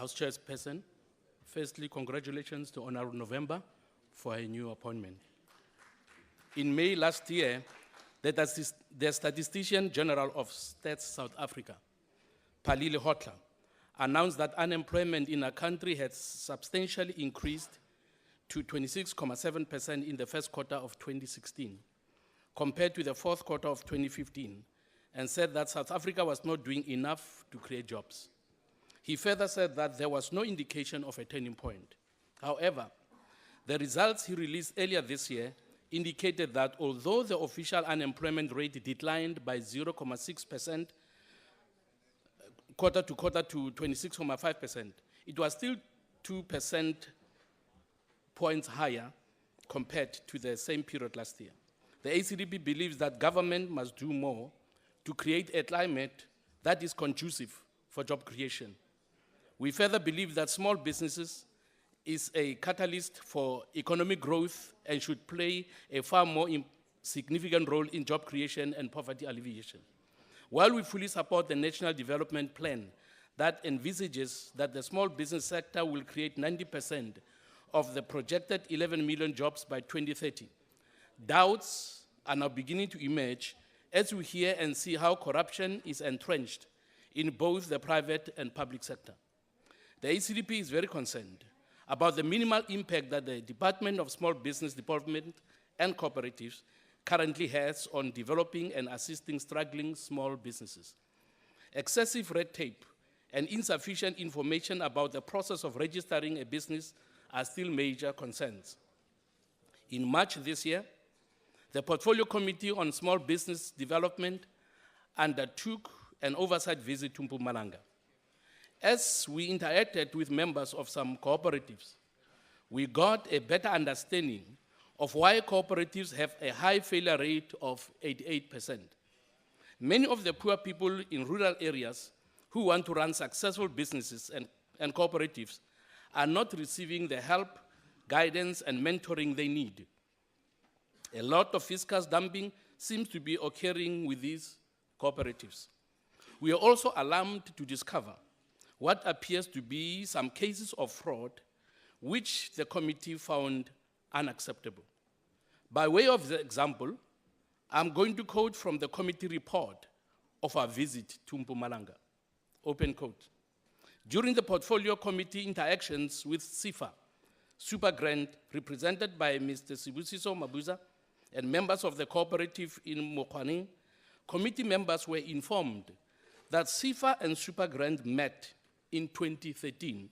House Chairperson, firstly, congratulations to Honorable November for a new appointment. In May last year, the Statistician General of Stats South Africa, Palile Hotla, announced that unemployment in our country had substantially increased to 26.7% in the first quarter of 2016, compared to the fourth quarter of 2015, and said that South Africa was not doing enough to create jobs. He further said that there was no indication of a turning point. However, the results he released earlier this year indicated that although the official unemployment rate declined by 0.6% quarter to quarter to 26.5%, it was still 2% points higher compared to the same period last year. The ACDP believes that government must do more to create a climate that is conducive for job creation. We further believe that small businesses is a catalyst for economic growth and should play a far more significant role in job creation and poverty alleviation. While we fully support the National Development Plan that envisages that the small business sector will create 90% of the projected 11 million jobs by 2030, doubts are now beginning to emerge as we hear and see how corruption is entrenched in both the private and public sector. The ACDP is very concerned about the minimal impact that the Department of Small Business Development and Cooperatives currently has on developing and assisting struggling small businesses. Excessive red tape and insufficient information about the process of registering a business are still major concerns. In March this year, the Portfolio Committee on Small Business Development undertook an oversight visit to Mpumalanga. As we interacted with members of some cooperatives, we got a better understanding of why cooperatives have a high failure rate of 88%. Many of the poor people in rural areas who want to run successful businesses and cooperatives are not receiving the help, guidance, and mentoring they need. A lot of fiscal dumping seems to be occurring with these cooperatives. We are also alarmed to discover what appears to be some cases of fraud, which the committee found unacceptable. By way of the example, I'm going to quote from the committee report of our visit to Mpumalanga. Open quote. During the Portfolio Committee interactions with SIFA, Super Grant, represented by Mr. Sibusiso Mabuza, and members of the cooperative in Mokwane, committee members were informed that SIFA and Super Grant met in 2013,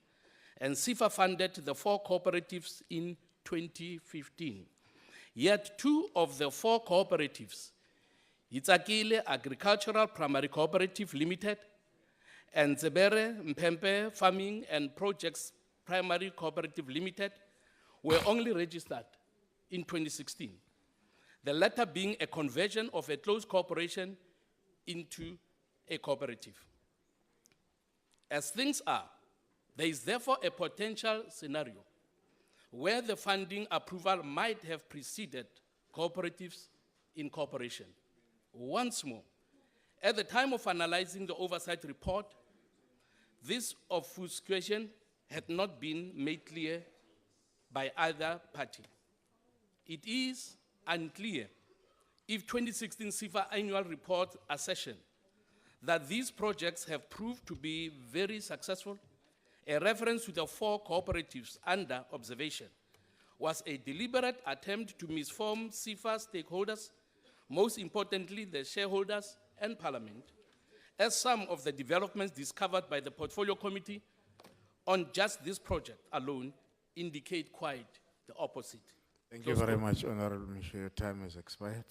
and SIFA funded the 4 cooperatives in 2015. Yet 2 of the 4 cooperatives, Itsakile Agricultural Primary Cooperative Limited and Zebere Mpempe Farming and Projects Primary Cooperative Limited, were only registered in 2016. The latter being a conversion of a closed corporation into a cooperative. As things are, there is therefore a potential scenario where the funding approval might have preceded cooperatives in corporation. Once more, at the time of analyzing the oversight report, this obfuscation had not been made clear by either party. It is unclear if 2016 SIFA annual report assertion that these projects have proved to be very successful, a reference to the 4 cooperatives under observation, was a deliberate attempt to misform SIFA stakeholders, most importantly the shareholders and Parliament, as some of the developments discovered by the Portfolio Committee on just this project alone indicate quite the opposite. Thank you very much, Honorable Meshoe. Your time has expired.